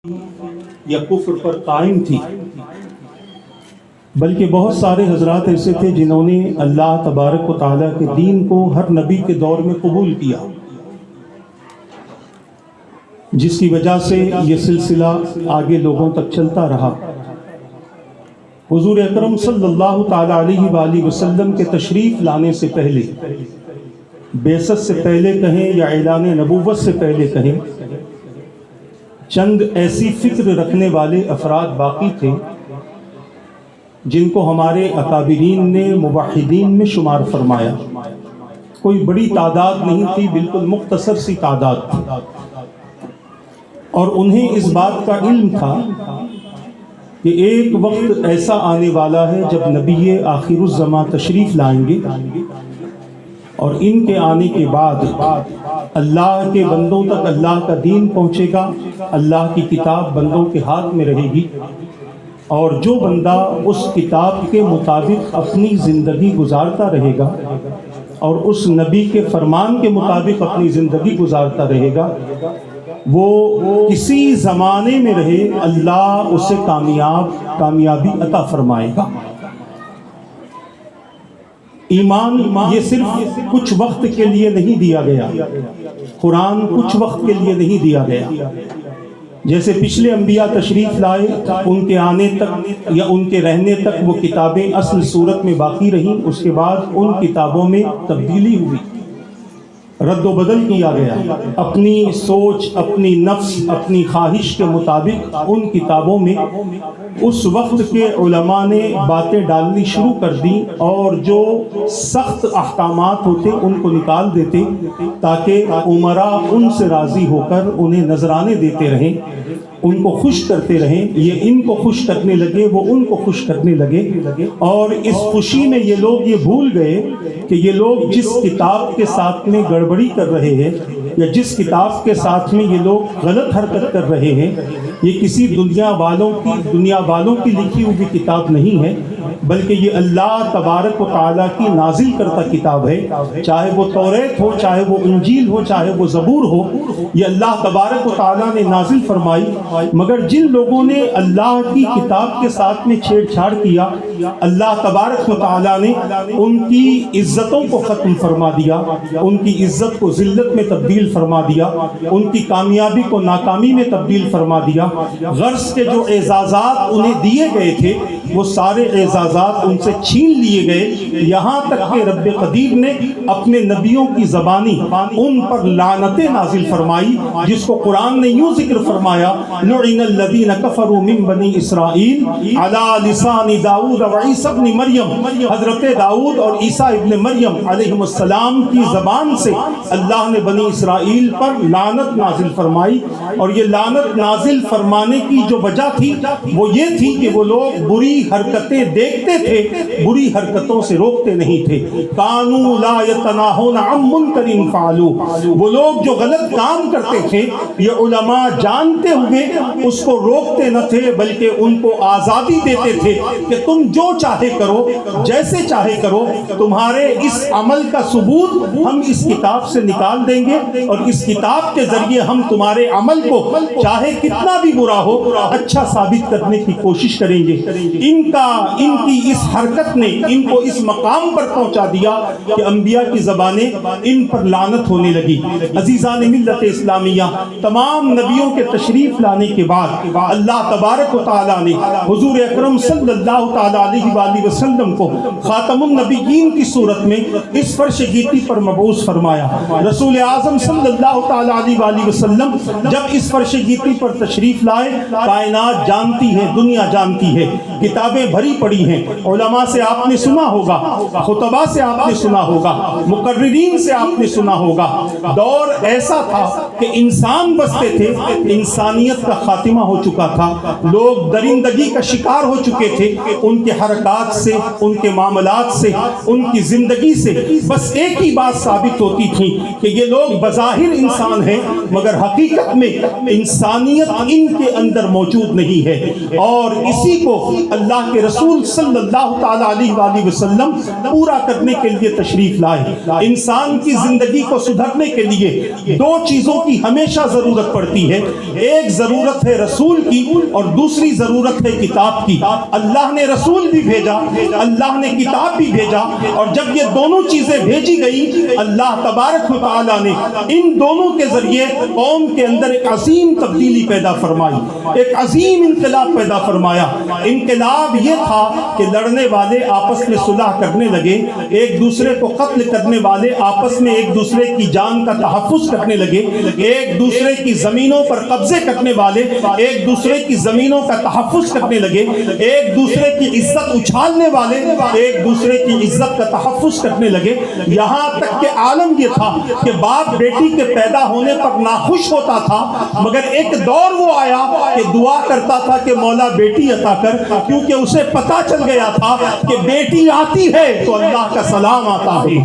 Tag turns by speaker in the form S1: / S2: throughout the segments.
S1: یا کفر پر قائم تھی، بلکہ بہت سارے حضرات ایسے تھے جنہوں نے اللہ تبارک و تعالیٰ کے دین کو ہر نبی کے دور میں قبول کیا، جس کی وجہ سے یہ سلسلہ آگے لوگوں تک چلتا رہا۔ حضور اکرم صلی اللہ تعالیٰ علیہ وآلہ وسلم کے تشریف لانے سے پہلے، بعثت سے پہلے کہیں یا اعلان نبوت سے پہلے کہیں، چند ایسی فکر رکھنے والے افراد باقی تھے جن کو ہمارے اکابرین نے موحدین میں شمار فرمایا۔ کوئی بڑی تعداد نہیں تھی، بالکل مختصر سی تعداد تھی، اور انہیں اس بات کا علم تھا کہ ایک وقت ایسا آنے والا ہے جب نبی آخر الزماں تشریف لائیں گے، اور ان کے آنے کے بعد اللہ کے بندوں تک اللہ کا دین پہنچے گا، اللہ کی کتاب بندوں کے ہاتھ میں رہے گی، اور جو بندہ اس کتاب کے مطابق اپنی زندگی گزارتا رہے گا اور اس نبی کے فرمان کے مطابق اپنی زندگی گزارتا رہے گا، وہ کسی زمانے میں رہے اللہ اسے کامیابی عطا فرمائے گا۔ ایمان یہ صرف کچھ وقت کے لیے نہیں دیا گیا، قرآن کچھ وقت کے لیے نہیں دیا گیا۔ جیسے پچھلے انبیاء تشریف لائے، ان کے آنے تک یا ان کے رہنے تک وہ کتابیں اصل صورت میں باقی رہیں، اس کے بعد ان کتابوں میں تبدیلی ہوئی، رد و بدل کیا گیا، اپنی سوچ، اپنی نفس، اپنی خواہش کے مطابق ان کتابوں میں اس وقت کے علماء نے باتیں ڈالنی شروع کر دیں، اور جو سخت احکامات ہوتے ان کو نکال دیتے تاکہ عمراء ان سے راضی ہو کر انہیں نذرانے دیتے رہیں، ان کو خوش کرتے رہیں۔ یہ ان کو خوش کرنے لگے، وہ ان کو خوش کرنے لگے، اور اس خوشی میں یہ لوگ یہ بھول گئے کہ یہ لوگ جس کتاب کے ساتھ میں گڑبڑی کر رہے ہیں، یا جس کتاب کے ساتھ میں یہ لوگ غلط حرکت کر رہے ہیں، یہ کسی دنیا والوں کی لکھی ہوئی کتاب نہیں ہے، بلکہ یہ اللہ تبارک و تعالیٰ کی نازل کرتا کتاب ہے، چاہے وہ توریت ہو، چاہے وہ انجیل ہو، چاہے وہ زبور ہو، یہ اللہ تبارک و تعالیٰ نے نازل فرمائی۔ مگر جن لوگوں نے اللہ کی کتاب کے ساتھ میں چھیڑ چھاڑ کیا، اللہ تبارک و تعالیٰ نے ان کی عزتوں کو ختم فرما دیا، ان کی عزت کو ذلت میں تبدیل فرما دیا، ان کی کامیابی کو ناکامی میں تبدیل فرما دیا۔ غرض کے جو اعزازات انہیں دیے گئے تھے، وہ سارے اعزازات ان سے چھین لیے گئے، یہاں تک کہ رب قدیر نے اپنے نبیوں کی زبانی ان پر لعنتیں نازل فرمائی، جس کو قرآن نے یوں ذکر فرمایا، لعن الذین کفروا من بنی اسرائیل علی لسان داؤد و عیسی ابن مریم۔ حضرت داؤد اور عیسیٰ ابن مریم علیہ السلام کی زبان سے اللہ نے بنی اسرائیل پر لعنت نازل فرمائی، اور یہ لعنت نازل فرمانے کی جو وجہ تھی وہ یہ تھی کہ وہ لوگ بری حرکتیں دیکھتے تھے، بری حرکتوں سے روکتے نہیں تھے۔ کانوا لا یتناہون عن منکر فعلوہ، وہ لوگ جو غلط کام کرتے تھے، یہ علماء جانتے ہوئے اس کو روکتے نہ تھے، بلکہ ان کو آزادی دیتے تھے کہ تم جو چاہے کرو، جیسے چاہے کرو، تمہارے اس عمل کا ثبوت ہم اس کتاب سے نکال دیں گے، اور اس کتاب کے ذریعے ہم تمہارے عمل کو چاہے کتنا بھی برا ہو اچھا ثابت کرنے کی کوشش کریں گے۔ ان کی اس حرکت نے ان کو اس مقام پر پہنچا دیا کہ انبیاء کی زبانیں ان پر لعنت ہونے لگی۔ عزیزان ملت اسلامیہ، تمام نبیوں کے تشریف لانے کے بعد اللہ تبارک و تعالیٰ نے حضور اکرم صلی اللہ تعالیٰ علیہ وآلہ وسلم کو خاتم النبیین کی صورت میں اس فرش گیتی پر مبعوث فرمایا۔ رسول اعظم صلی اللہ تعالیٰ علیہ وآلہ وسلم جب اس فرش گیتی پر تشریف لائے، کائنات جانتی ہے، دنیا جانتی ہے، کتابیں بھری پڑی ہیں، علماء سے آپ نے سنا ہوگا، خطباء سے آپ نے سنا ہوگا، مقررین سے آپ نے سنا ہوگا۔ دور ایسا تھا کہ انسان بستے تھے، انسانیت کا خاتمہ ہو چکا تھا، لوگ درندگی کا شکار ہو چکے تھے، ان کے حرکات سے، ان کے معاملات سے، ان کی زندگی سے بس ایک ہی بات ثابت ہوتی تھی کہ یہ لوگ بظاہر انسان ہیں، مگر حقیقت میں انسانیت ان کے اندر موجود نہیں ہے، اور اسی کو اللہ کے رسول صلی اللہ تعالی علیہ وآلہ وسلم پورا کرنے کے لیے تشریف لائے۔ انسان کی زندگی کو سدھرنے کے لیے دو چیزوں کی ہمیشہ ضرورت پڑتی ہے، ایک ضرورت ہے رسول کی اور دوسری ضرورت ہے کتاب کی۔ اللہ نے رسول بھی بھیجا، اللہ نے کتاب بھی بھیجا، اور جب یہ دونوں چیزیں بھیجی گئی اللہ تبارک و تعالیٰ نے ان دونوں کے ذریعے قوم کے اندر ایک عظیم تبدیلی پیدا فرمائی، ایک عظیم انقلاب پیدا فرمایا۔ انقلاب یہ تھا کہ لڑنے والے آپس میں صلح کرنے لگے، ایک دوسرے کو قتل کرنے والے آپس میں ایک دوسرے کی جان کا تحفظ کرنے لگے، ایک دوسرے کی زمینوں پر قبضے کرنے والے ایک دوسرے کی زمینوں کا تحفظ کرنے لگے، ایک دوسرے کی عزت اچھالنے والے ایک دوسرے کی عزت کا تحفظ کرنے لگے، یہاں تک کہ عالم یہ تھا کہ باپ بیٹی کے پیدا ہونے پر ناخوش ہوتا تھا، مگر ایک دور وہ آیا کہ دعا کرتا تھا کہ مولا بیٹی عطا کر، کیونکہ اسے پتا چل گیا تھا کہ بیٹی آتی ہے تو اللہ کا سلام آتا ہے۔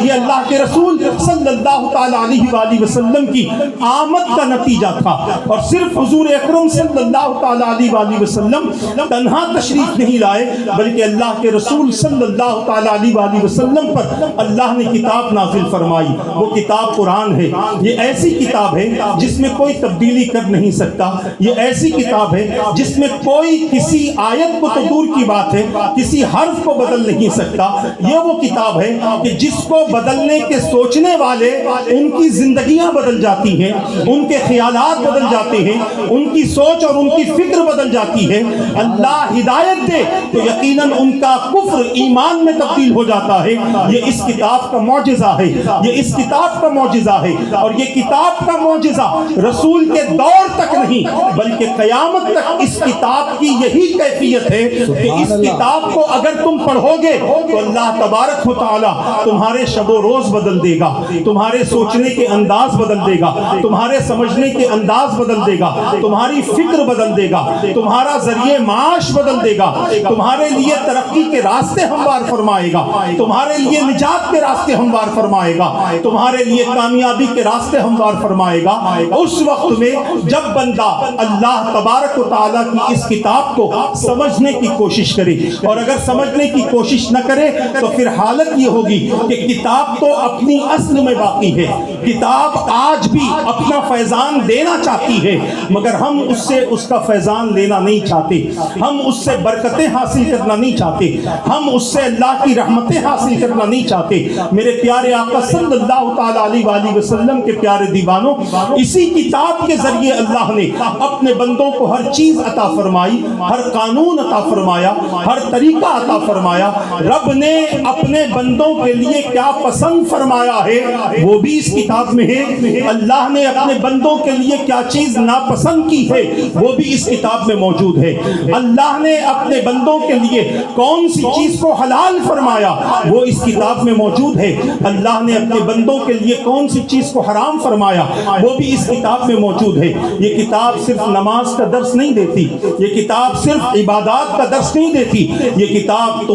S1: یہ اللہ کے رسول صلی اللہ تعالی علیہ وآلہ وسلم کی آمد کا نتیجہ تھا، اور صرف حضور اکرم صلی اللہ تعالی علیہ وآلہ وسلم تنہا تشریف نہیں لائے، بلکہ اللہ کے رسول صلی اللہ تعالی علیہ وآلہ وسلم پر اللہ نے کتاب نازل فرمائی۔ وہ کتاب قرآن ہے، یہ ایسی کتاب ہے جس میں کوئی تبدیلی کر نہیں سکتا، یہ ایسی کتاب ہے جس میں کوئی کسی آیت کو تو دور کی بات ہے کسی حرف کو بدل نہیں سکتا۔ یہ وہ کتاب ہے کہ جس کو بدلنے کے سوچنے والے ان کی زندگیاں بدل جاتی ہیں، ان کے خیالات بدل جاتے ہیں، ان کی سوچ اور ان کی فکر بدل جاتی ہے۔ اللہ ہدایت دے تو یقیناً ان کا کفر ایمان میں تبدیل ہو جاتا ہے۔ یہ اس کتاب کا معجزہ ہے، یہ اس کتاب کا معجزہ ہے، اور یہ کتاب کا معجزہ رسول کے دور تک نہیں بلکہ قیامت تک اس کتاب کی یہی کیفیت ہے کہ اس کتاب کو اگر تم پڑھو گے تو اللہ تبارک و تعالی تمہارے شب و روز بدل دے گا، تمہارے سوچنے کے انداز بدل دے گا، تمہارے سمجھنے کے انداز بدل دے گا، تمہاری فکر بدل دے گا، تمہارا ذریعہ معاش بدل دے گا، تمہارے لیے ترقی کے راستے ہموار فرمائے گا، تمہارے لیے نجات کے راستے ہموار فرمائے گا، تمہارے لیے کامیابی کے راستے ہموار فرمائے گا۔ اس وقت میں جب بندہ اللہ تبارک و تعالیٰ کی اس کتاب کو سمجھنے کی کوشش کرے، اور اگر سمجھنے کی کوشش نہ کرے تو پھر حالت یہ ہوگی کہ کتاب تو اپنی اصل میں باقی ہے، کتاب آج بھی اپنا فیضان دینا چاہتی ہے، مگر ہم اس سے اس کا فیضان لینا نہیں چاہتے، ہم اس سے برکتیں حاصل کرنا نہیں چاہتے، ہم اس سے اللہ کی رحمتیں حاصل کرنا نہیں چاہتے۔ میرے پیارے آقا صلی اللہ تعالی علیہ وآلہ وسلم کے پیارے دیوانوں، اسی کتاب کے ذریعے اللہ نے اپنے بندوں کو ہر چیز عطا فرمائی، ہر قانون عطا فرمایا، ہر طریقہ عطا فرمایا۔ رب نے اپنے بندوں کے لیے کیا پسند فرمایا ہے وہ بھی اس کتاب میں ہے، اللہ نے اپنے بندوں کے لیے کیا چیز ناپسند کی ہے وہ بھی اس کتاب میں موجود ہے، اللہ نے اپنے بندوں کے لیے کون سی چیز کو حلال فرمایا وہ اس کتاب میں موجود ہے، اللہ نے اپنے بندوں کے لیے کون سی چیز کو حرام فرمایا وہ بھی اس کتاب میں موجود ہے۔ یہ کتاب صرف نماز کا درس نہیں دیتی، یہ کتاب صرف عبادات کا درس نہیں دیتی، یہ کتاب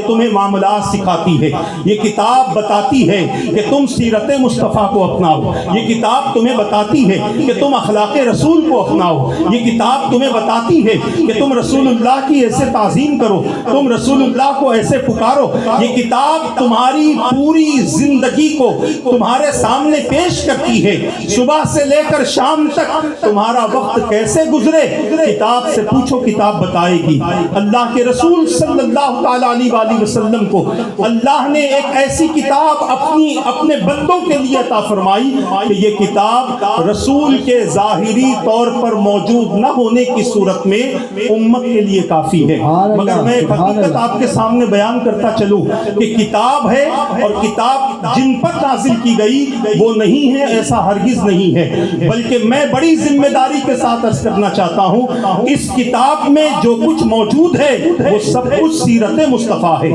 S1: تمہیں معاملات سکھاتی ہے، یہ کتاب بتاتی ہے کہ تم سیرت مصطفیٰ کو اپناؤ، یہ کتاب تمہیں بتاتی ہے کہ تم اخلاق رسول کو اپناؤ، یہ کتاب تمہیں بتاتی ہے کہ تم رسول اللہ کی ایسے تعظیم کرو، تم رسول اللہ کو ایسے پکارو۔ یہ کتاب تمہاری پوری زندگی کو تمہارے سامنے پیش کرتی ہے، صبح سے لے کر شام تک تمہارا وقت کیسے گزرے کتاب سے پوچھو، کتاب بتائے گی۔ اللہ کے رسول صلی اللہ تعالی علیہ وآلہ وسلم کو اللہ نے ایک ایسی کتاب اپنے بندوں کے لیے عطا فرمائی کہ یہ کتاب رسول کے ظاہری طور پر موجود نہ ہونے کی صورت میں امت کے لیے کافی ہے، مگر میں ایک حقیقت آپ کے سامنے بیان کرتا چلوں کہ کتاب ہے اور کتاب جن پر نازل کی گئی وہ نہیں ہے، ایسا ہرگز نہیں ہے، بلکہ میں بڑی ذمہ داری کے ساتھ عرض کرنا چاہتا ہوں اس کتاب میں جو کچھ موجود ہے وہ سب کچھ سیرت مصطفیٰ ہے،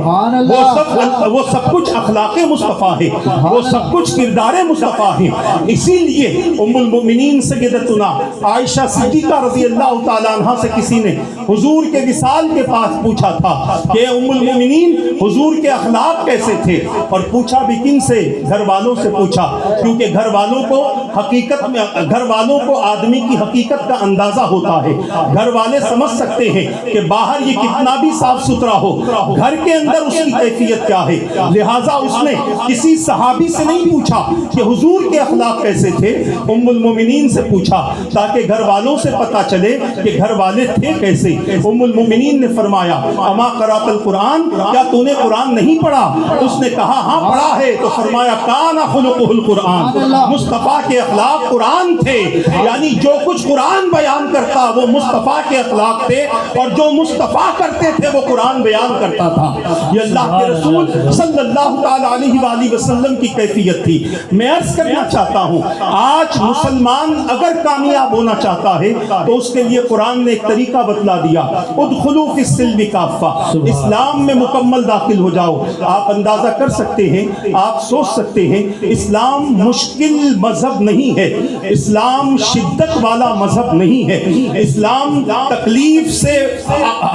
S1: وہ سب کچھ اخلاق مصطفیٰ ہے، وہ سب کچھ کردار مصطفیٰ ہے۔ اسی لیے ام المؤمنین سیدتنا عائشہ صدیقہ رضی اللہ تعالیٰ عنہ سے کسی نے حضور کے وصال کے پاس پوچھا تھا کہ ام المؤمنین حضور کے اخلاق کیسے تھے، اور پوچھا بھی کن سے؟ گھر والوں سے پوچھا، کیونکہ گھر والوں کو حقیقت میں گھر والوں کو آدمی کی حقیقت کا اندازہ ہوتا ہے. گھر والے سمجھ سکتے ہیں کہ باہر یہ کتنا بھی صاف ستھرا ہو, گھر کے اندر اس کی کیفیت کیا ہے. لہٰذا اس نے کسی صحابی سے نہیں پوچھا کہ حضور کے اخلاق کیسے تھے, ام المومنین سے پوچھا تاکہ گھر والوں سے پتا چلے کہ گھر والے تھے کیسے. ام المومنین نے فرمایا اما قرأت القرآن, کیا تو نے قرآن نہیں پڑھا؟ اس نے کہا ہاں پڑھا ہے. تو فرمایا کان خلقہ القرآن, مصطفیٰ کے اخلاق قرآن تھے. یعنی جو کچھ قرآن بیان کرتا وہ مصطفیٰ کے اخلاق تھے, اور جو مصطفیٰ کرتے تھے وہ قرآن بیان کرتا تھا. یہ اللہ کے رسول صلی اللہ تعالی علیہ وآلہ وسلم کی کیفیت تھی. میں عرض کرنا چاہتا ہوں آج مسلمان اگر کامیاب ہونا چاہتا ہے تو اس کے لیے قرآن نے ایک طریقہ بتلا دیا, ادخلوا فی السلم کافہ, اسلام میں مکمل داخل ہو جاؤ. آپ اندازہ کر سکتے ہیں, آپ سوچ سکتے ہیں, اسلام مشکل مذہب نہیں ہے, اسلام شدت والا مذہب نہیں ہے, اسلام تکلیف سے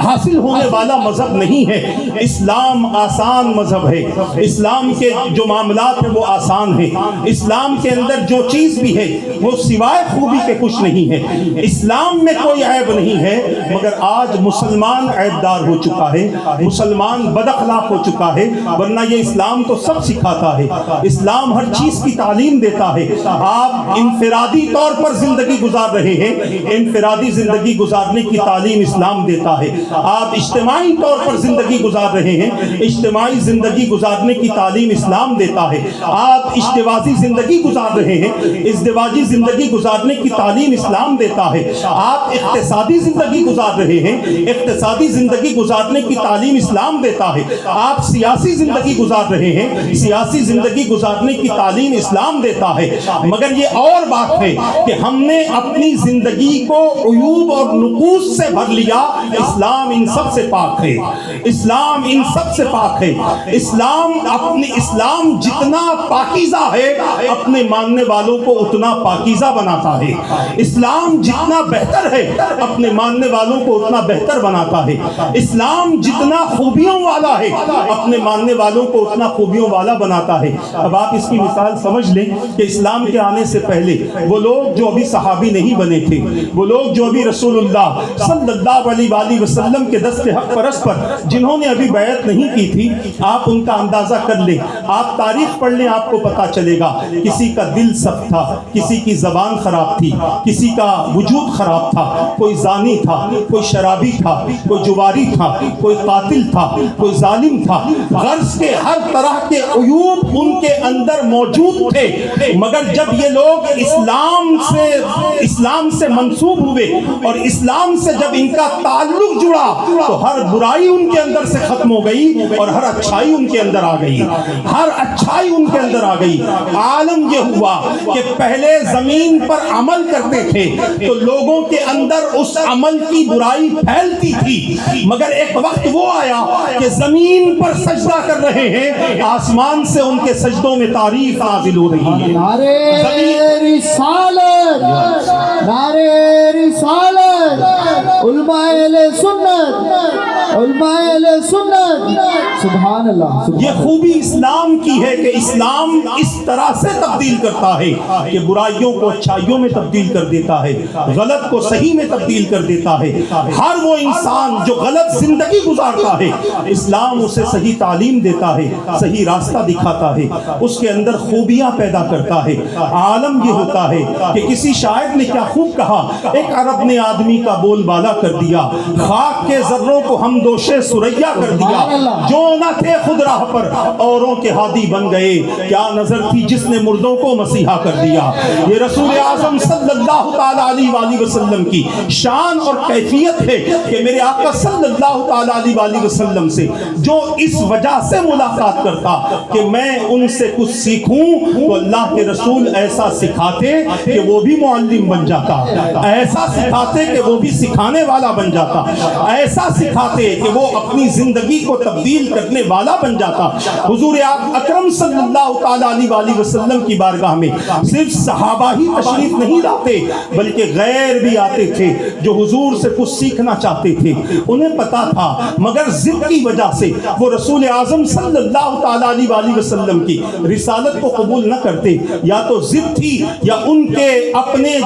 S1: حاصل ہونے والا مذہب نہیں ہے, اسلام آسان مذہب ہے. اسلام کے جو معاملات ہیں وہ آسان ہیں. اسلام کے اندر جو چیز بھی ہے وہ سوائے خوبی کے کچھ نہیں ہے. اسلام میں کوئی عیب نہیں ہے, مگر آج مسلمان عیب دار ہو چکا ہے, مسلمان بد اخلاق ہو چکا ہے. ورنہ یہ اسلام تو سب سکھاتا ہے, اسلام ہر چیز کی تعلیم دیتا ہے. آپ انفرادی طور پر زندگی گزار رہے ہیں, انفرادی زندگی گزارنے کی تعلیم اسلام دیتا ہے. آپ اجتماعی طور پر زندگی گزار رہے ہیں, اجتماعی زندگی گزارنے کی تعلیم اسلام دیتا ہے. آپ ازدواجی زندگی گزار رہے ہیں, ازدواجی زندگی گزارنے کی تعلیم اسلام دیتا ہے. آپ اقتصادی زندگی گزار رہے ہیں, اقتصادی زندگی گزارنے کی تعلیم اسلام دیتا ہے. آپ سیاسی زندگی گزار رہے ہیں, سیاسی زندگی گزارنے کی تعلیم اسلام دیتا ہے. مگر یہ اور بات ہے کہ ہم نے اپنی زندگی کو عیوب اور نقوص سے بھر لیا. اسلام ان سب سے پاک ہے, اسلام ان سب سے پاک ہے. اسلام جتنا پاکیزہ ہے اپنے ماننے والوں کو اتنا پاکیزہ بناتا ہے. اسلام جتنا بہتر ہے اپنے ماننے والوں کو اتنا بہتر بناتا ہے. اسلام جتنا خوبیوں والا ہے اپنے ماننے والوں کو اتنا خوبیوں والا بناتا ہے. اب آپ اس کی مثال سمجھ لیں کہ اسلام کے آنے سے پہلے وہ لوگ جو ابھی صحابی نہیں بنے تھے, وہ لوگ جو ابھی رسول اللہ صلی اللہ علیہ وآلہ وسلم کے دست حق پرست پر جنہوں نے ابھی بیعت نہیں کی تھی, آپ ان کا اندازہ کر لیں, آپ تاریخ پڑھ لیں, آپ کو پتا چلے گا کسی کا دل سخت تھا, کسی کی زبان خراب تھی, کسی کا وجود خراب تھا, کوئی زانی تھا, کوئی شرابی تھا, کوئی جواری تھا, کوئی قاتل تھا, کوئی ظالم تھا. غرض کے ہر طرح کے عیوب ان کے اندر موجود تھے. مگر جب یہ لوگ اسلام سے منسوب ہوئے اور اسلام سے جب ان کا تعلق جڑا تو ہر برائی ان کے اندر سے ختم ہو گئی اور ہر اچھائی ان کے اندر آ گئی, ہر اچھائی ان کے اندر آ گئی. عالم یہ ہوا کہ پہلے زمین پر عمل کرتے تھے تو لوگوں کے اندر اس عمل کی برائی پھیلتی تھی, مگر ایک وقت وہ آیا کہ زمین پر سجدہ کر رہے ہیں, آسمان سے ان کے سجدوں میں تعریف نازل ہو رہی ہے.
S2: نعرہ رسالت, نعرہ رسالت, علماء اہل سنت, علماء اہل سنت. سبحان اللہ.
S1: یہ خوبی اسلام کی ہے کہ اسلام اس طرح سے تبدیل کرتا ہے کہ برائیوں کو اچھائیوں میں تبدیل کر دیتا ہے, غلط کو صحیح میں تبدیل کر دیتا ہے. ہر وہ انسان جو غلط زندگی گزارتا ہے اسلام اسے صحیح تعلیم دیتا ہے, صحیح راستہ دکھاتا ہے, اس کے اندر خوبیاں پیدا کرتا ہے. عالم یہ ہوتا ہے کہ کسی شاعر نے کیا خوب کہا, ایک عرب نے آدمی کا بول بالا کر دیا, خاک کے ذروں کو ہم دوشے سریا کر دیا, جو نہ تھے خود راہ پر اوروں کے ہادی بن گئے, کیا نظر تھی جس نے مردوں کو مسیحا کر دیا. یہ رسول اعظم صلی اللہ تعالی علیہ وآلہ وسلم کی شان اور کیفیت ہے کہ میرے آقا صلی اللہ تعالی علیہ وآلہ وسلم سے جو اس وجہ سے ملاقات کرتا کہ میں ان سے کچھ سیکھوں, تو اللہ کے رسول ایسا سکھاتے کہ وہ بھی معلم بن جاتا, ایسا سکھاتے کہ وہ بھی سکھانے والا بن جاتا, ایسا سکھاتے کہ وہ اپنی زندگی کو تبدیل کرنے والا بن جاتا۔ حضور اکرم صلی اللہ تعالیٰ علیہ وسلم کی بارگاہ میں صرف صحابہ ہی تشریف نہیں لاتے بلکہ غیر بھی آتے تھے جو حضور سے کچھ سیکھنا چاہتے تھے۔ انہیں پتا تھا مگر ضد کی وجہ سے وہ رسول اعظم صلی اللہ تعالیٰ علیہ وسلم کی رسالت کو قبول نہ کرتے، یا تو ضد تھی یا ان کے اپنے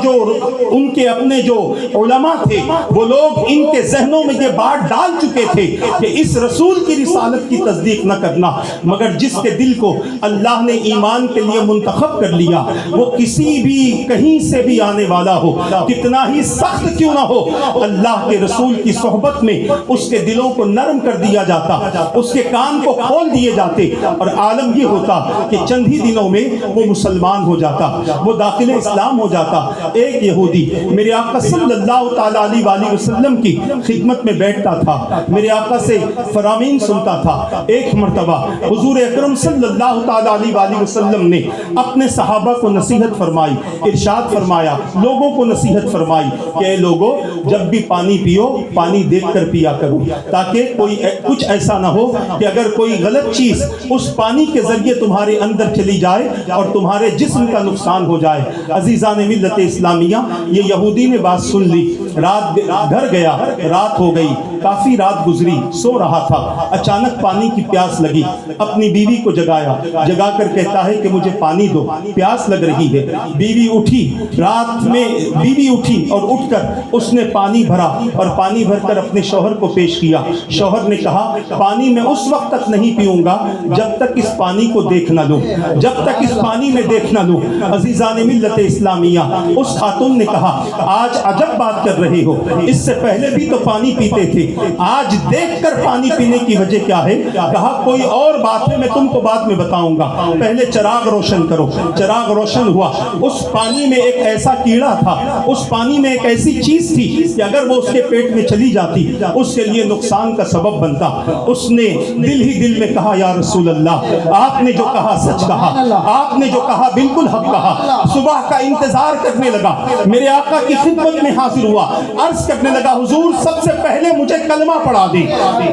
S1: جو علماء تھے وہ لوگ ان کے ذہنوں میں یہ بات ڈال چکے تھے کہ اس رسول کی رسالت کی تصدیق نہ کرنا۔ مگر جس کے دل کو اللہ نے ایمان کے لیے منتخب کر لیا وہ کسی بھی کہیں سے بھی آنے والا ہو، کتنا ہی سخت کیوں نہ ہو، اللہ کے رسول کی صحبت میں اس کے دلوں کو نرم کر دیا جاتا، اس کے کان کو کھول دیے جاتے، اور عالم یہ ہوتا کہ چند ہی دنوں میں وہ مسلمان ہو جاتا، وہ داخل اسلام ہو جاتا۔ ایک یہودی میرے آقا صلی اللہ تعالیٰ علیہ وسلم کی خدمت میں بیٹھتا تھا، میرے آقا سے فرامین سنتا تھا۔ ایک مرتبہ حضور اکرم صلی اللہ تعالیٰ علیہ وسلم نے اپنے صحابہ کو نصیحت فرمائی، ارشاد فرمایا، لوگوں کو نصیحت فرمائی کہ اے لوگوں، جب بھی پانی پیو پانی دیکھ کر پیا کرو، تاکہ کوئی کچھ ایسا نہ ہو کہ اگر کوئی غلط چیز اس پانی کے ذریعے تمہارے اندر چلی جائے اور تمہارے جسم کا نقصان ہو جائے۔ عزیزان ملت اسلامیہ، یہ یہودی نے بات سن لی، رات گھر گیا، رات ہو گئی، کافی رات گزری، سو رہا تھا، اچانک پانی کی پیاس لگی، اپنی بیوی کو جگایا، جگا کر کہتا ہے کہ مجھے پانی دو، پیاس لگ رہی ہے۔ بیوی اٹھی، رات میں بیوی اٹھی اور اٹھ کر اس نے پانی بھرا اور پانی بھر کر اپنے شوہر کو پیش کیا۔ شوہر نے کہا پانی میں اس وقت تک نہیں پیوں گا جب تک اس پانی کو دیکھ نہ لوں، جب تک اس پانی میں دیکھ نہ لوں۔ عزیزان ملت اسلامیہ، اس خاتون نے کہا آج عجب بات کر رہے ہو، اس سے پہلے بھی تو پانی پیتے تھے، آج دیکھ کر پانی پینے کی وجہ کیا ہے؟ کہا کوئی اور بات ہے، میں تم کو بعد میں بتاؤں گا، پہلے چراغ روشن کرو۔ چراغ روشن ہوا، اس پانی میں ایک ایسا کیڑا تھا، اس پانی میں ایک ایسی چیز تھی کہ اگر وہ اس کے پیٹ میں چلی جاتی اس کے لیے نقصان کا سبب بنتا۔ اس نے دل ہی دل میں کہا یا رسول اللہ، آپ نے جو کہا سچ کہا، آپ نے جو کہا بالکل حق کہا۔ صبح کا انتظار کرنے لگا، میرے آقا کی خدمت میں حاضر ہوا، عرض کرنے لگا حضور سب سے پہلے مجھے کلمہ پڑھا دے،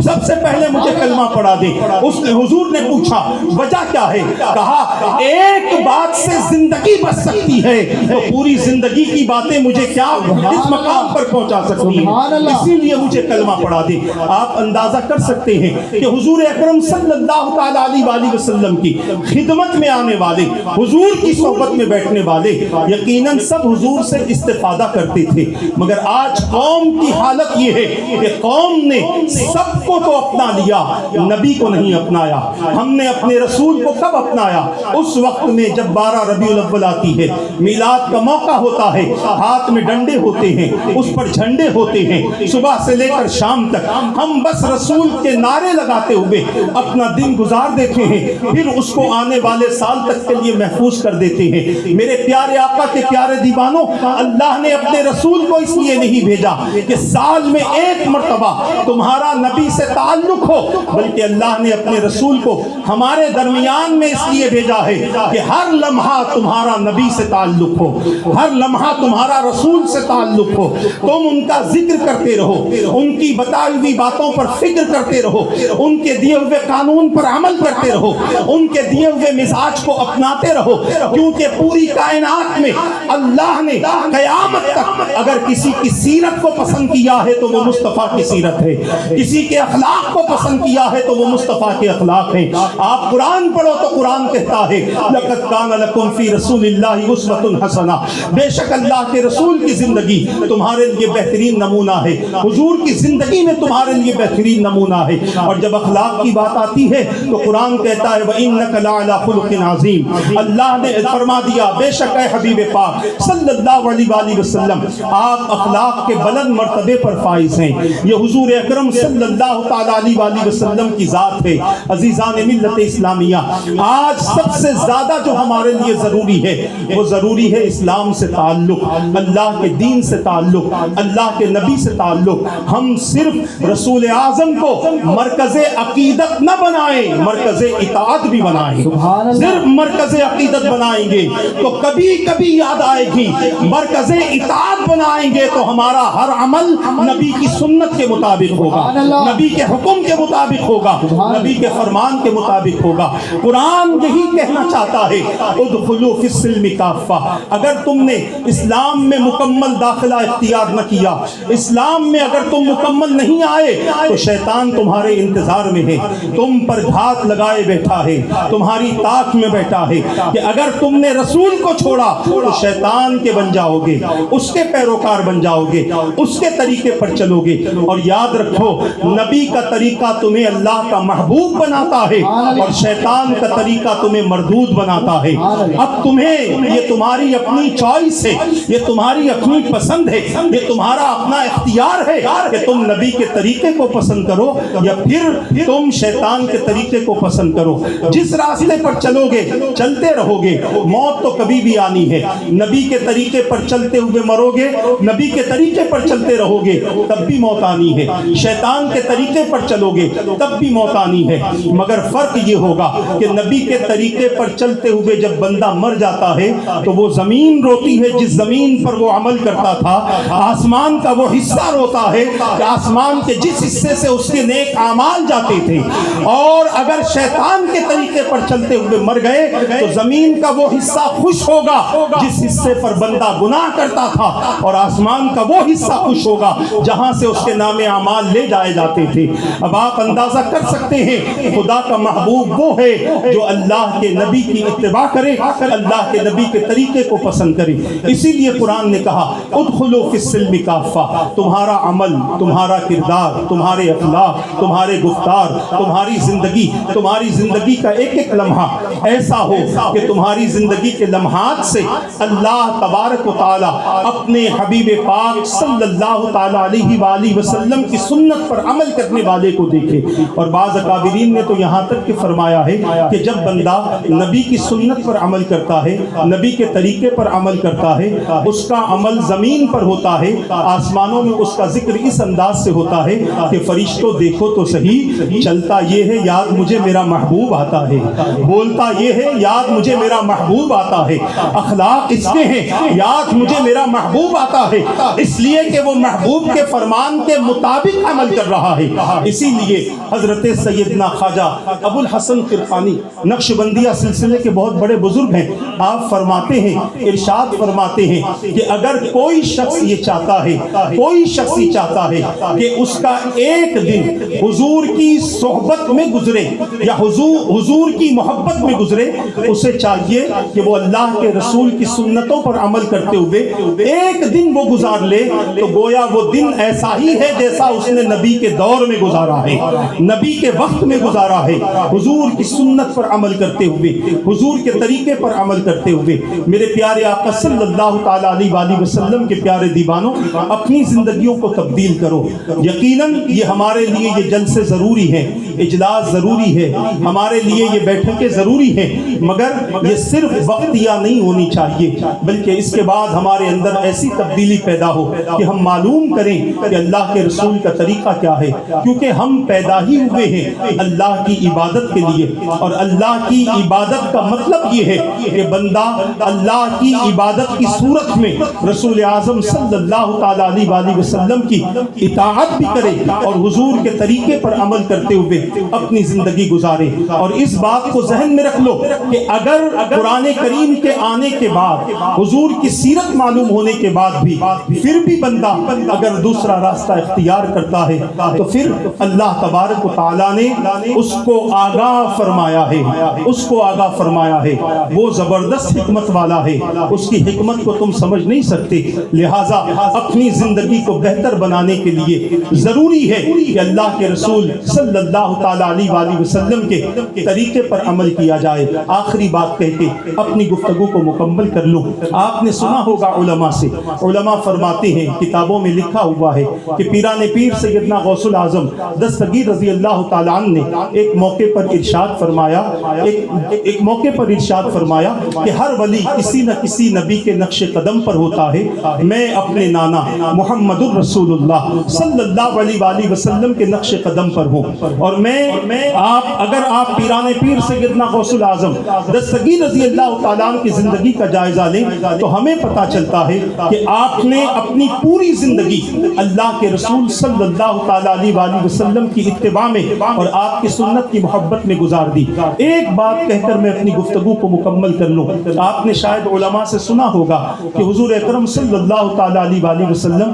S1: سب سے پہلے مجھے کلمہ پڑھا دے۔ اس نے حضور نے پوچھا وجہ کیا ہے؟ کہا ایک بات سے زندگی بچ سکتی ہے تو پوری زندگی کی باتیں مجھے کیا اس مقام پر پہنچا سکتی ہیں، اسی لیے مجھے کلمہ پڑھا دے۔ آپ اندازہ کر سکتے ہیں کہ حضور اکرم صلی اللہ تعالیٰ علیہ وسلم کی خدمت میں آنے والے، حضور کی صحبت میں بیٹھنے والے یقیناً سب حضور سے استفادہ کرتے تھے، مگر آج قوم کی حالت یہ ہے کہ قوم نے سب کو تو اپنا لیا، نبی کو نہیں اپنایا۔ ہم نے اپنے رسول کو کب اپنایا؟ اس وقت میں جب 12 ربیع الاول آتی ہے، میلاد کا موقع ہوتا ہے، ہاتھ میں ڈنڈے ہوتے ہیں، اس پر جھنڈے ہوتے ہیں، صبح سے لے کر شام تک ہم بس رسول کے نعرے لگاتے ہوئے اپنا دن گزار دیتے ہیں، پھر اس کو آنے والے سال تک کے لیے محفوظ کر دیتے ہیں۔ میرے پیارے آقا کے پیارے دیوانوں، اللہ نے اپنے رسول کو اس لیے نہیں بھیجا کہ سال میں ایک مرتبہ تمہارا نبی سے تعلق ہو، بلکہ اللہ نے اپنے رسول کو ہمارے درمیان میں اس لیے بھیجا ہے کہ ہر لمحہ تمہارا نبی سے تعلق ہو، ہر لمحہ تمہارا رسول سے تعلق ہو، تم ان کا ذکر کرتے رہو، ان کی بتائی ہوئی باتوں پر فکر کرتے رہو، ان کے دیے ہوئے قانون پر عمل کرتے رہو، ان کے دیے ہوئے مزاج کو اپناتے رہو، کیونکہ پوری کائنات میں اللہ نے قیامت تک اگر کسی کی سیرت کو پسند کیا ہے تو وہ مصطفیٰ کی سیرت ہے، کسی کے اخلاق کو پسند کیا ہے تو وہ مصطفیٰ کے اخلاق ہیں۔ آپ قرآن پڑھو تو قرآن کہتا ہے لَقَدْ كَانَ لَكُمْ فِي رَسُولِ اللَّهِ أُسْوَةٌ حَسَنَةٌ، بے شک اللہ کے رسول کی زندگی تمہارے لیے بہترین نمونہ ہے، حضور کی زندگی میں تمہارے لیے بہترین نمونہ ہے۔ اور جب اخلاق کی بات آتی ہے تو قرآن کہتا ہے وَإِنَّكَ لَعَلَىٰ خُلُقٍ عَظِيمٍ، اللہ نے فرما دیا بے شک اے حبیب پاک صلی اللہ علیہ وسلم آپ اخلاق کے بلند مرتبے پر فائز ہیں۔ یہ حضور اکرم صلی اللہ تعالیٰ علیہ وسلم کی ذات ہے۔ عزیزان ملت اسلامیہ، آج سب سے زیادہ جو ہمارے لیے ضروری ہے وہ ضروری ہے اسلام سے تعلق، اللہ کے دین سے تعلق، اللہ کے نبی سے تعلق۔ ہم صرف رسول اعظم کو مرکز عقیدت نہ بنائیں، مرکز اطاعت بھی بنائیں۔ صرف مرکز عقیدت بنائیں گے تو کبھی کبھی یاد آئے گی، مرکز اطاعت بنائیں گے تو ہمارا ہر عمل نبی کی سنت کے مطابق ہوگا، نبی کے حکم کے مطابق ہوگا، نبی کے فرمان کے مطابق ہوگا۔ قرآن یہی کہنا چاہتا ہے ادخلوا فی السلم کافہ۔ اگر تم نے اسلام میں مکمل داخلہ اختیار نہ کیا، اسلام میں اگر تم مکمل نہیں آئے تو شیطان تمہارے انتظار میں ہے، تم پر گھات لگائے بیٹھا ہے، تمہاری طاق میں بیٹھا ہے کہ اگر تم نے رسول کو چھوڑا تو شیطان کے بن جاؤ گے، اس کے پیروکار بن جاؤ گے، اس کے طریقے پر چلو گے۔ اور یاد رکھو نبی کا طریقہ تمہیں اللہ کا محبوب بناتا ہے اور شیطان کا طریقہ تمہیں مردود بناتا ہے۔ اب تمہیں یہ تمہاری اپنی چوائس ہے، یہ تمہاری اپنی پسند ہے، یہ تمہارا اپنا اختیار ہے کہ تم نبی کے طریقے کو پسند کرو یا پھر تم شیطان کے طریقے کو پسند کرو۔ جس راستے پر چلو گے چلتے رہو گے، موت تو کبھی بھی آنی ہے۔ نبی کے طریقے پر چلتے ہوئے مرو گے، نبی کے طریقے پر چلتے رہو گے تب بھی موت آنی ہے۔ شیطان کے طریقے پر چلو گے تب بھی موت آنی ہے، مگر فرق یہ ہوگا کہ نبی کے طریقے پر چلتے ہوئے جب بندہ مر جاتا ہے تو وہ زمین روتی ہے جس زمین پر وہ عمل کرتا تھا، آسمان کا وہ حصہ روتا ہے کہ آسمان کے جس حصے سے اس کے نیک اعمال جاتے تھے۔ اور اگر شیطان کے طریقے پر چلتے ہوئے مر گئے تو زمین کا وہ حصہ خوش ہوگا جس حصے پر بندہ گناہ کرتا تھا، اور آسمان کا وہ حصہ خوش ہوگا جہاں سے اس کے نام اعمال لے جائے جاتے تھے۔ اب آپ اندازہ کر سکتے ہیں خدا کا محبوب وہ ہے جو اللہ کے نبی کی اتباع کرے، اللہ کے نبی کے طریقے کو پسند کرے۔ اسی لیے قرآن نے کہا ادخلوا فی السلم کافہ، تمہارا عمل، تمہارا کردار، تمہارے اخلاق، تمہارے گفتار، تمہاری زندگی کا ایک ایک لمحہ ایسا ہو کہ تمہاری زندگی کے لمحات سے اللہ تبارک و تعالی اپنے حبیب پاک صلی اللہ تعالی علیہ وآلہ وسلم کی سنت پر عمل کرنے والے کو دیکھے۔ اور بعض اکابرین نے تو یہاں تک کہ فرمایا ہے کہ جب بندہ نبی کی سنت پر عمل کرتا ہے، نبی کے طریقے پر عمل کرتا ہے، اس کا عمل زمین پر ہوتا ہے، آسمانوں میں اس کا ذکر اس انداز سے ہوتا ہے کہ فرشتوں دیکھو تو صحیح، چلتا یہ ہے یاد مجھے میرا محبوب آتا ہے، بولتا یہ ہے یاد مجھے میرا محبوب آتا ہے، اخلاق اس کے ہیں یاد مجھے میرا محبوب آتا ہے، اس لیے کہ وہ محبوب کے فرمان کے مطابق عمل کر رہا ہے۔ اسی لیے حضرت سیدنا خواجہ ابو الحسن قرفانی نقشبندیہ سلسلے کے بہت بڑے بزرگ ہیں، آپ فرماتے ہیں، ارشاد فرماتے ہیں کہ اگر کوئی شخص یہ چاہتا ہے، کوئی شخص یہ چاہتا ہے کہ اس کا ایک دن حضور کی صحبت میں گزرے یا حضور کی محبت میں گزرے، اسے چاہیے کہ وہ اللہ کے رسول کی سنتوں پر عمل کرتے ہوئے ایک دن وہ گزار لے، تو گویا وہ دن ایسا ہی ہے جیسا اس نے نبی کے دور میں گزارا ہے، نبی کے وقت میں گزارا ہے، حضور کی سنت پر عمل کرتے ہوئے، حضور کے طریقے پر عمل کرتے ہوئے۔ میرے پیارے آقا صلی اللہ تعالی علیہ وآلہ وسلم کے پیارے دیوانوں، اپنی زندگیوں کو تبدیل کرو۔ یقیناً یہ ہمارے لیے یہ جلسے ضروری ہیں، اجلاس ضروری ہے، ہمارے لیے یہ بیٹھکیں ضروری ہیں، مگر یہ صرف وقتیہ نہیں ہونی چاہیے، بلکہ اس کے بعد ہمارے اندر ایسی تبدیلی پیدا ہو کہ ہم معلوم کریں کہ اللہ کے رسول کا طریقہ کیا ہے، کیونکہ ہم پیدا ہی ہوئے ہیں اللہ کی عبادت کے لیے، اور اللہ کی عبادت کا مطلب یہ ہے کہ بندہ اللہ کی عبادت کی صورت میں رسول اعظم صلی اللہ تعالی علیہ وآلہ وسلم کی اطاعت بھی کرے اور حضور کے طریقے پر عمل کرتے ہوئے اپنی زندگی گزارے۔ اور اس بات کو ذہن میں رکھ لو کہ اگر قرآن کریم کے آنے کے بعد، حضور کی سیرت معلوم ہونے کے بعد بھی پھر بھی بندہ اگر دوسرا راستہ اختیار کرتا ہے تو پھر اللہ تبارک و تعالیٰ نے اس کو آگاہ فرمایا ہے، اس کو آگاہ فرمایا ہے، وہ زبردست حکمت والا ہے، اس کی حکمت کو تم سمجھ نہیں سکتے۔ لہٰذا اپنی زندگی کو بہتر بنانے کے لیے ضروری ہے کہ اللہ کے رسول صلی اللہ تعالی علیہ وآلہ وسلم کے طریقے پر عمل کیا جائے۔ آخری بات کہہ کے اپنی گفتگو کو مکمل کر لوں۔ آپ نے سنا ہوگا علماء سے، علماء فرماتے ہیں، کتابوں میں لکھا ہوا ہے کہ پیران پیر سیدنا غوث العظم دستگیر رضی اللہ تعالیٰ عنہ نے ایک موقع پر ارشاد فرمایا کہ ہر ولی کسی نہ کسی نبی کے نقش قدم پر ہوتا ہے۔ میں اپنے نانا محمد الرسول اللہ صلی اللہ علیہ وآلہ وسلم کے نقش قدم پر ہوں، اور اگر آپ پیران پیر سیدنا غوث العظم دستگیر رضی اللہ تعالیٰ عنہ کی زندگی کا جائزہ لیں تو ہمیں پتہ چلتا ہے کہ آپ نے اپنی پوری زندگی اللہ کے رسول رسول صلی اللہ تعالیٰ علیہ وآلہ وسلم کی اتباع میں اور آپ کی سنت کی محبت میں گزار دی۔ ایک بات کہہ کر میں اپنی گفتگو کو مکمل کر لوں۔ آپ نے شاید علماء سے سنا ہوگا کہ حضور اکرم صلی اللہ تعالیٰ علیہ وآلہ وسلم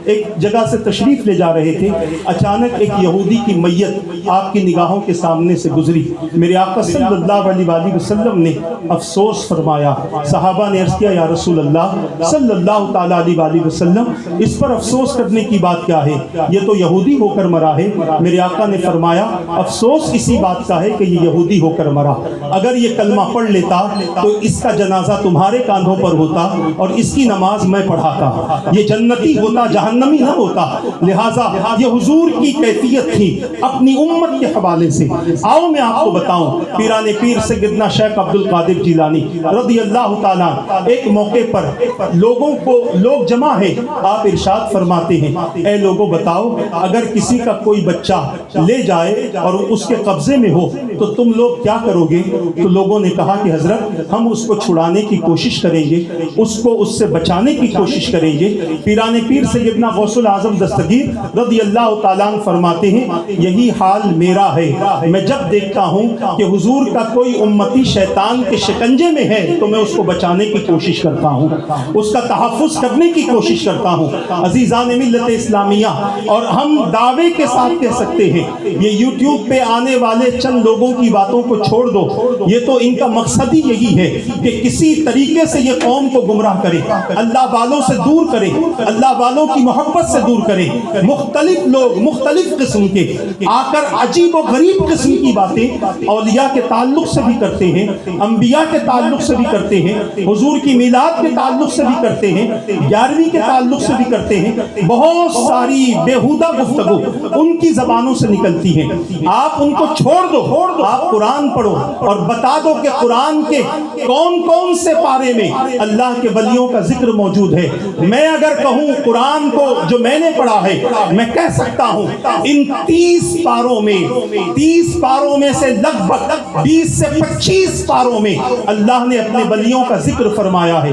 S1: ایک جگہ سے تشریف لے جا رہے تھے، اچانک ایک یہودی کی میت آپ کی نگاہوں کے سامنے سے گزری۔ میرے آقا صلی اللہ علیہ وآلہ وسلم نے افسوس فرمایا۔ صحابہ نے عرض کیا یا رسول اللہ صلی اللہ تعالیٰ علیہ وآلہ وسلم اس پر افسوس کرنے کی بات کیا ہے، یہ تو یہودی ہو کر مرا ہے۔ میرے آقا نے فرمایا افسوس اسی بات کا ہے کہ یہ یہودی ہو کر مرا، اگر یہ کلمہ پڑھ لیتا تو اس کا جنازہ تمہارے کاندھوں پر ہوتا اور اس کی نماز میں پڑھاتا، یہ جنتی ہوتا جہنمی نہ ہوتا۔ لہٰذا یہ حضور کی کیفیت تھی اپنی امت کے حوالے سے۔ آؤ میں آپ کو بتاؤں، پیران پیر سیدنا شیخ عبد القادر جیلانی رضی اللہ تعالیٰ ایک موقع پر لوگ جمع ہے، آپ ارشاد فرماتے ہیں اے لوگوں بتاؤ اگر کسی کا کوئی بچہ لے جائے اور اس کے قبضے میں ہو تو تم لوگ کیا کرو گے؟ تو لوگوں نے کہا کہ حضرت ہم اس کو چھڑانے کی کوشش کریں گے، اس کو اس سے بچانے کی کوشش کریں گے۔ پیران پیر سیدنا غوث العظم دستگیر رضی اللہ تعالیٰ عنہ فرماتے ہیں یہی حال میرا ہے، میں جب دیکھتا ہوں کہ حضور کا کوئی امتی شیطان کے شکنجے میں ہے تو میں اس کو بچانے کی کوشش کرتا ہوں، اس کا تحفظ کرنے کی کوشش کرتا ہوں۔ عزیزان ملت اسلامیہ، اور ہم دعوے کے ساتھ کہہ سکتے ہیں یہ یوٹیوب پہ آنے والے چند لوگوں کی باتوں کو چھوڑ دو، یہ تو ان کا مقصد ہی یہی ہے کہ کسی طریقے سے یہ قوم کو گمراہ کرے، اللہ والوں سے دور کرے، اللہ والوں کی محبت سے دور کرے۔ مختلف لوگ مختلف قسم کے آ کر عجیب و غریب قسم کی باتیں اولیاء کے تعلق سے بھی کرتے ہیں، انبیاء کے تعلق سے بھی کرتے ہیں، حضور کی میلاد کے تعلق سے بھی کرتے ہیں، 11ویں کے تعلق سے بھی کرتے ہیں۔ بہت ساری بیہودہ گفتگو ان کی زبانوں سے نکلتی ہے، آپ ان کو چھوڑ دو، آپ قرآن پڑھو اور بتا دو کہ قرآن کے کون کون سے پارے میں اللہ کے ولیوں کا ذکر موجود ہے۔ میں اگر کہوں قرآن کو جو میں نے پڑھا ہے، میں کہہ سکتا ہوں ان 30 پاروں میں سے لگ بھگ 20 سے 25 پاروں میں اللہ نے اپنے ولیوں کا ذکر فرمایا ہے،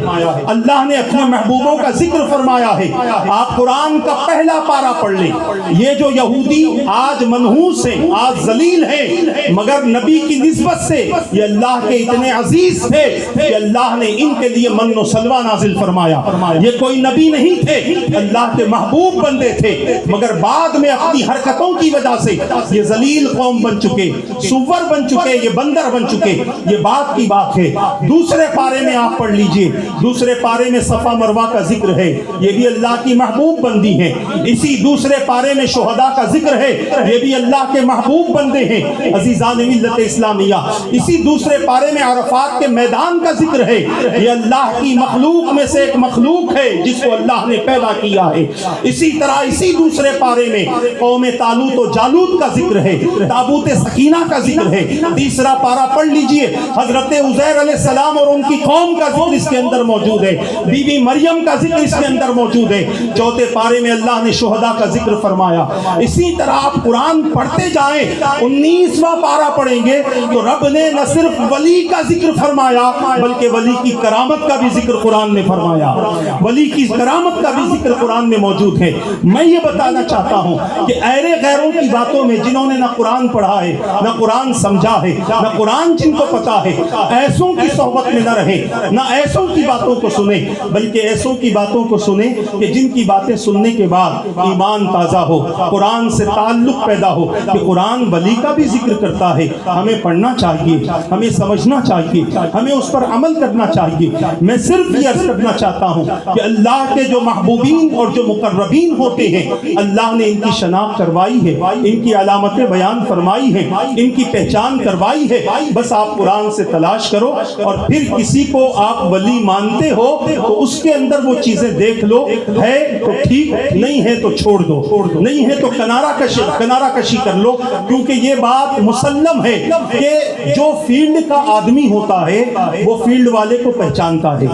S1: اللہ نے اپنے محبوبوں کا ذکر فرمایا ہے۔ آپ قرآن کا پہلا پارہ پڑھ لیں، یہ جو یہودی آج منحوس ہیں، آج ذلیل ہیں، مگر نبی کی نسبت سے یہ اللہ کے اتنے عزیز تھے کہ اللہ نے ان کے لیے من و سلوہ نازل فرمایا۔ یہ کوئی نبی نہیں تھے، اللہ کے محبوب بندے تھے، مگر بعد میں اپنی حرکتوں کی وجہ سے یہ ذلیل قوم بن چکے، سور بن چکے، یہ بندر بن چکے۔ یہ بات کی بات ہے۔ دوسرے پارے میں آپ پڑھ لیجئے، دوسرے پارے میں صفا مروہ کا ذکر ہے، یہ بھی اللہ کی محبوب بندی ہیں۔ اسی دوسرے پارے میں شہداء کا ذکر ہے، یہ بھی اللہ کے محبوب بندے ہیں۔ عزیزان ملت اسلامیہ، اسی دوسرے پارے میں عرفات کے میدان کا ذکر ہے، یہ اللہ کی مخلوق میں سے ایک مخلوق ہے جس کو اللہ نے پیدا کیا ہے۔ اسی طرح اسی دوسرے پارے میں قوم طالوت و جالوت کا ذکر ہے، تابوت سکینہ کا ذکر ہے۔ تیسرا پارہ پڑھ لیجئے، حضرت عزیر علیہ السلام اور ان کی قوم کا ذکر اس کے اندر موجود ہے، بی بی مریم کا ذکر اس کے اندر موجود ہے۔ چوتھے پارے میں اللہ نے شہداء کا ذکر فرمایا۔ اسی طرح آپ قرآن پڑھتے جائیں، 19واں پارہ پڑھیں گے تو رب نے نہ صرف ولی کا ذکر فرمایا بلکہ ولی کی کرامت کا بھی ذکر قرآن میں فرمایا، ولی کی کرامت کا بھی ذکر قرآن میں موجود ہے۔ میں یہ بتانا چاہتا ہوں کہ ایرے غیروں کی باتوں میں جنہوں نے نہ قرآن پڑھا ہے، نہ قرآن سمجھا ہے، نہ قرآن جن کو پتا ہے، ایسوں کی صحبت میں نہ رہے، نہ ایسوں کی باتوں کو سنیں، بلکہ ایسوں کی باتوں کو سنیں کہ جن کی باتیں سننے کے بعد ایمان تازہ ہو، قرآن سے تعلق پیدا ہو کہ قرآن ولی کا بھی ذکر کرتا ہے۔ ہمیں پڑھنا چاہیے، ہمیں سمجھنا چاہیے، ہمیں اس پر عمل کرنا چاہیے۔ میں صرف یہ عرض کرنا چاہتا ہوں کہ اللہ کے جو محبوبین اور جو مقربین ہوتے ہیں، اللہ نے ان کی شناخت کروائی ہے، ان کی علامتیں بیان فرمائی ہیں، ان کی پہچان کروائی ہے۔ بس آپ قرآن سے تلاش کرو اور پھر کسی کو آپ ولی مانتے ہو تو اس کے اندر وہ چیزیں دیکھ لو، ہے تو ٹھیک، نہیں ہے تو چھوڑ دو، نہیں ہے تو کنارہ کشی کر لو، کیونکہ یہ بات مسلم ہے کہ جو فیلڈ کا آدمی ہوتا ہے وہ فیلڈ والے کو پہچانتا ہے،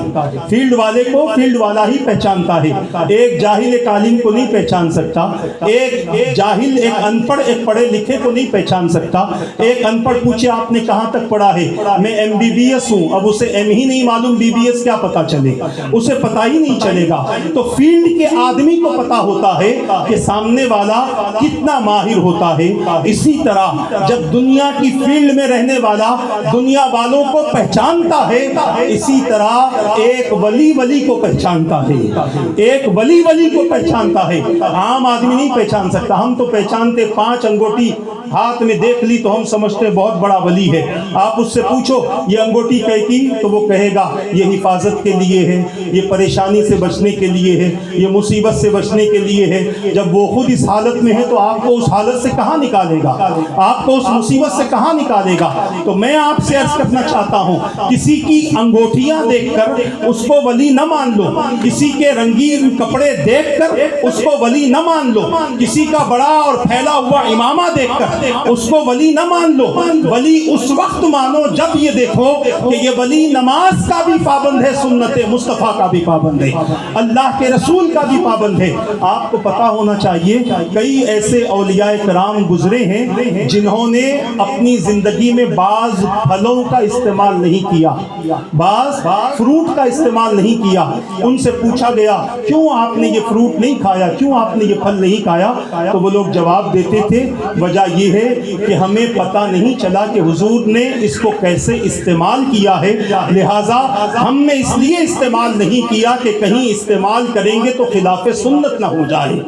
S1: فیلڈ والے کو فیلڈ والا ہی پہچانتا ہے۔ ایک جاہل ایک عالم کو نہیں پہچان سکتا، ایک جاہل ایک ان پڑھ ایک پڑھے لکھے کو نہیں پہچان سکتا۔ ایک ان پڑھ پوچھے آپ نے کہاں تک پڑھا ہے، میں MBBS ہوں، اب اسے ایم ہی نہیں معلوم BBS کیا پتا چلے، اسے پتا ہی نہیں چلے گا۔ تو فیلڈ کے آدمی کو پتا ہوتا ہے کہ سامنے والا کتنا ماہر ہوتا ہے. اسی طرح جب دنیا کی فیلڈ میں رہنے والا دنیا والوں کو پہچانتا ہے، اسی طرح ایک ولی کو پہچانتا ہے. ایک ولی کو پہچانتا ہے. عام آدمی نہیں پہچان سکتا. ہم تو پہچانتے 5 انگوٹھی ہاتھ میں دیکھ لی تو ہم سمجھتے بہت بڑا ولی ہے. آپ اس سے پوچھو یہ انگوٹھی کی تو وہ کہے گا یہ حفاظت کے لیے ہے، یہ پریشانی سے بچنے کے لیے ہے، یہ مصیبت سے بچنے کے لیے ہے. جب وہ خود اس حالت میں ہے تو آپ کو اس حالت سے کہاں نکالے گا؟ آپ کو اس مصیبت سے کہاں نکالے گا؟ تو میں آپ سے عرض کرنا چاہتا ہوں، کسی کی انگوٹھیاں دیکھ کر اس کو ولی نہ مان لو. کسی کے رنگین کپڑے دیکھ کر اس کو ولی نہ مان لو. کسی کا بڑا اور پھیلا ہوا امامہ دیکھ کر اس کو ولی نہ مان لو. ولی اس وقت مانو جب یہ دیکھو کہ یہ ولی نماز کا بھی پابند ہے، سنت مصطفیٰ کا بھی پابند ہے، اللہ کے رسول کا بھی پابند ہے. آپ کو پتا ہونا چاہیے کئی ایسے اولیاء کرام گزرے ہیں جنہوں نے اپنی زندگی میں بعض پھلوں کا استعمال نہیں کیا، بعض فروٹ کا استعمال نہیں کیا. ان سے پوچھا گیا کیوں آپ نے یہ فروٹ نہیں کھایا، کیوں آپ نے یہ پھل نہیں کھایا؟ تو وہ لوگ جواب دیتے تھے وجہ یہ ہے کہ ہمیں پتہ نہیں چلا کہ حضور نے اس کو کیسے استعمال کیا ہے، لہٰذا ہم نے اس لیے استعمال نہیں کیا کہ کہیں استعمال کریں گے تو خلاف سنت نہ ہو جائے،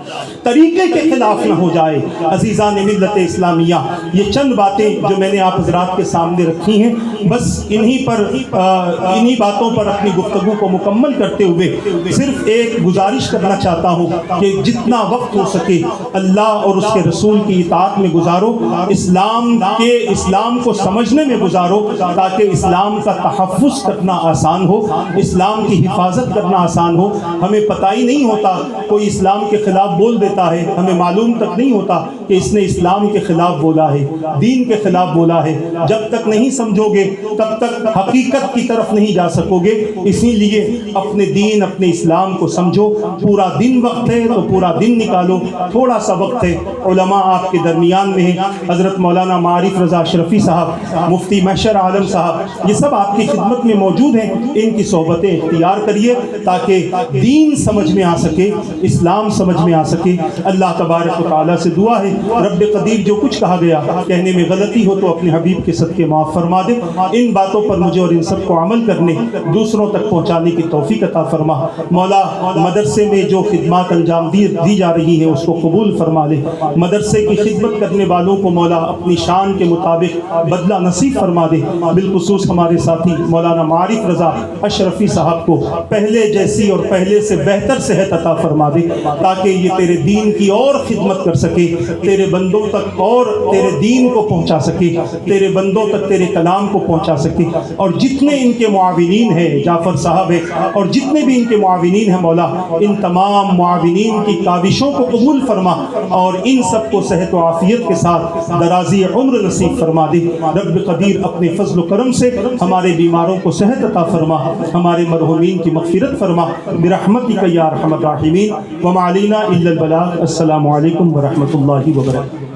S1: طریقے کے خلاف نہ ہو جائے. عزیزان ملت اسلامیہ، یہ چند باتیں جو میں نے آپ حضرات کے سامنے رکھی ہیں، بس انہی باتوں پر اپنی گفتگو کو مکمل کرتے ہوئے صرف ایک گزارش کرنا چاہتا ہوں کہ جتنا وقت ہو سکے اللہ اور اس کے رسول کی اطاعت میں گزارو، اسلام کو سمجھنے میں گزارو، تاکہ اسلام کا تحفظ کرنا آسان ہو، اسلام کی حفاظت کرنا آسان ہو. ہمیں پتہ ہی نہیں ہوتا، کوئی اسلام کے خلاف بول دیتا ہے، ہمیں معلوم تک نہیں ہوتا کہ اس نے اسلام کے خلاف بولا ہے، دین کے خلاف بولا ہے. جب تک نہیں سمجھو گے تب تک حقیقت کی طرف نہیں جا سکو گے. اسی لیے اپنے دین، اپنے اسلام کو سمجھو. پورا دن وقت ہے تو پورا دن نکالو، تھوڑا سا وقت ہے. علماء آپ کے درمیان میں ہیں، حضرت مولانا معارف رضا اشرفی صاحب، مفتی محشر عالم صاحب، یہ سب آپ کی خدمت میں موجود ہیں. ان کی صحبتیں اختیار کریے تاکہ دین سمجھ میں آ سکے، اسلام سمجھ میں آ سکے. اللہ تبارک و تعالیٰ سے دعا ہے رب قدیر جو کچھ کہا گیا کہنے میں غلطی ہو تو اپنے حبیب کے صدقے معاف فرما دے. ان باتوں پر مجھے اور ان سب کو عمل کرنے، دوسروں تک پہنچانے کی توفیق عطا فرما. مولا مدرسے میں جو خدمات انجام دی جا رہی ہیں اس کو قبول فرما لے. مدرسے کی خدمت کرنے والوں کو مولا اپنی شان کے مطابق بدلہ نصیب فرما دے. بالخصوص ہمارے ساتھی مولانا معارف رضا اشرفی صاحب کو پہلے جیسی اور پہلے سے بہتر صحت عطا فرما دے، تاکہ یہ تیرے دین کی اور خدمت کر سکے، تیرے بندوں تک اور تیرے دین کو پہنچا سکے، تیرے بندوں تک تیرے کلام کو پہنچا سکے. اور جتنے ان کے معاونین ہیں، جعفر صاحب ہے اور جتنے بھی ان کے معاونین ہیں، مولا ان تمام معاونین کی کاوشوں کو قبول فرما اور ان سب کو صحت و عافیت کے ساتھ درازی عمر نصیب فرما دے. رب قدیر اپنے فضل و کرم سے ہمارے بیماروں کو صحت عطا فرما، ہمارے مرحومین کی مغفرت فرما برحمتک یا ارحم الراحمین. وما علینا الا البلاغ. السلام علیکم ورحمۃ اللہ وبرکاتہ.